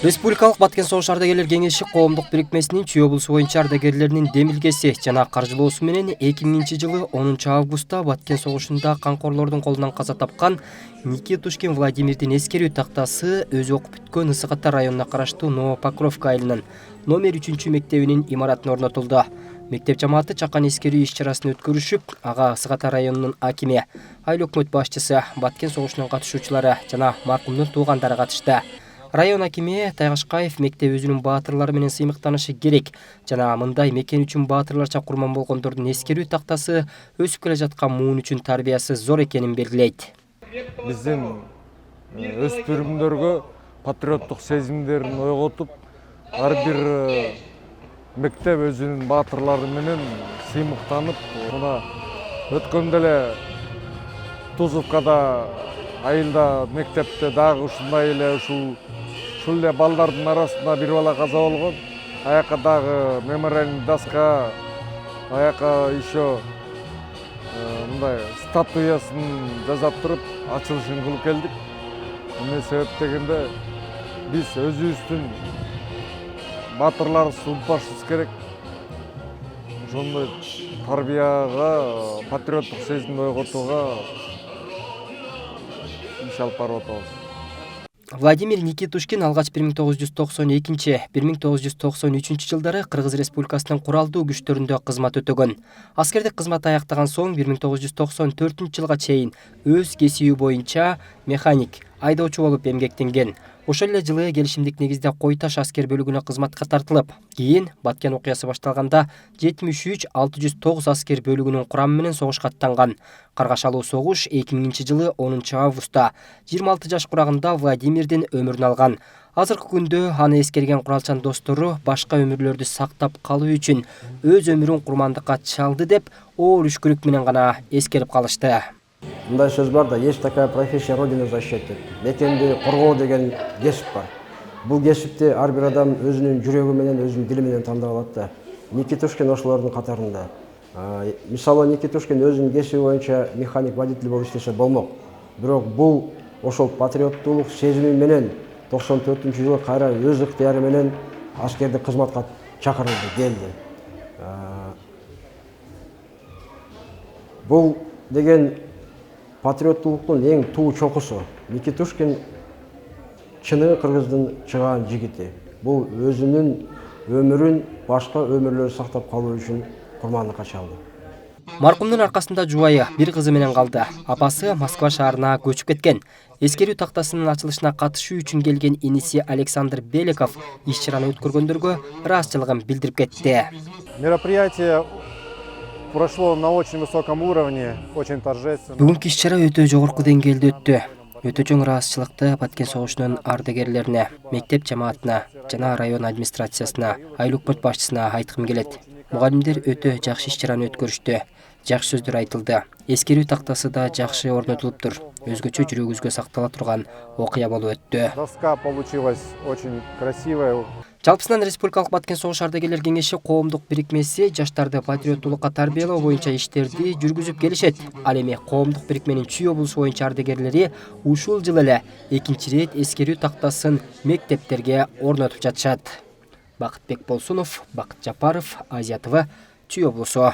Республикалык Баткен согуш ардагерлер кеңеши коомдук бирикмесинин Чүй облусу боюнча ардагерлеринин демилгеси жана каржылоосу менен 2000-жылы 10 августта Баткен согушунда камкорлордун колунан каза тапкан Никитушкин Владимирдин эскерүү тактасы өзү окуп бүткөн Ысык-Ата районуна караштуу Новопокровка айылынын номер 3 мектебинин имаратына орнотулду. Мектеп жамааты чакан эскерүү иш-чарасын өткөрүшүп, ага Ысык-Ата районунун акими, айыл өкмөт башчысы, Баткен согушунун катышуучулары жана маркумдун туугандары катышты. Район акими Тайгашкаев мектеп өзүнүн баатырлары менен сыймыктанышы керек жана мындай мекен үчүн баатырларча курман болгондордун эскерүү тактасы өсүп келе жаткан муун үчүн тарбиясы зор экенин белгилейт. Биздин өспүрүмдөргө патриоттук сезимдерин ойготуп, ар бир мектеп өзүнүн баатырлары менен сыймыктанып, мына өткөндө эле Тузовкада айылда мектепте дагы ушундай эле ушул эле балдардын арасында бир бала каза болгон. Аяка дагы мемориальный доска, аяка еще мындай статуясын жасап туруп ачылышын кылып келдик. Эмне себеп дегенде биз өзүбүздүн баатырларыбызды унутпашыбыз керек. Ошондой тарбияга, патриоттук сезимди ойготууга иш алып барып атабыз. Владимир Никитушкин алгач 1992-1993 жылдары Кыргыз Республикасынын куралдуу күчтөрүндө кызмат өтөгөн. Аскердик кызмат аяктаган соң 1994 жылга чейин өз кесиби боюнча механик, айдоочу болуп эмгектенген. Ошол эле жылы келишимдик негизде Кой Таш аскер бөлүгүнө кызматка тартылып, кийин Баткен окуясы башталганда 73-609 аскер бөлүгүнүн курамы менен согушка аттанган. Каргашалуу согуш 2000-жылы 10 августта 26 жаш курагында Владимирдин өмүрүн алган. Азыркы күндө аны эскерген куралчан достору башка өмүрлөрдү сактап калуу үчүн өз өмүрүн курмандыкка чалды деп оор үшкүрүк менен гана эскерип калышты. Мындай сөз бар да, есть такая профессия родину защитит. Мекенди коргоо деген кесип бар. Бул кесипти ар бир адам өзүнүн жүрөгү менен, өзүнүн дили менен тандап алат да. Никитушкин ошолордун катарында. Мисалы Никитушкин өзүнүн кесиби боюнча механик водитель болуп иштесе болмок. Бирок бул ошол патриоттуулук сезими менен 94-жылы кайра өз ыктыяры менен аскердик кызматка чакырылды, келди. Бул деген патриоттуулуктун эң туу чокусу. Никитушкин чыныгы кыргыздын чыгаан жигити. Бул өзүнүн өмүрүн башка өмүрлөрдү сактап калуу үчүн курмандыкка чалды. Маркумдун аркасында жубайы бир кызы менен калды. Апасы Москва шаарына көчүп кеткен. Эскерүү тактасынын ачылышына катышуу үчүн келген иниси Александр Беликов иш-чараны өткөргөндөргө ыраазычылыгын билдирип кетти. Мероприятие прошло на очень высоком уровне, очень торжественно. Бүгүнкү иш-чара өтө жогорку деңгээлде өттү. Өтө чоң ыраазычылыкты Баткен согушунун ардагерлерине, мектеп жамаатына жана район администрациясына, айыл өкмөт башчысына айткым келет. Мугалимдер өтө жакшы иш-чараны өткөрүштү. Жакшы сөздөр айтылды. Эскерүү тактасы да жакшы орнотулуптур. Өзгөчө жүрөгүбүзгө сактала турган окуя болуп өттү. Доска получилась очень красивая. Жалпысынан Республикалык Баткен согуш ардагерлер кеңеши коомдук бирикмеси жаштарды патриоттуулукка тарбиялоо боюнча иштерди жүргүзүп келишет. Ал эми коомдук бирикменин Чүй облусу боюнча ардагерлери ушул жылы эле экинчи рет эскерүү тактасын мектептерге орнотуп жатышат. Бакытбек Болсунов, Бакыт Жапаров, Азия ТВ, Чүй облусу.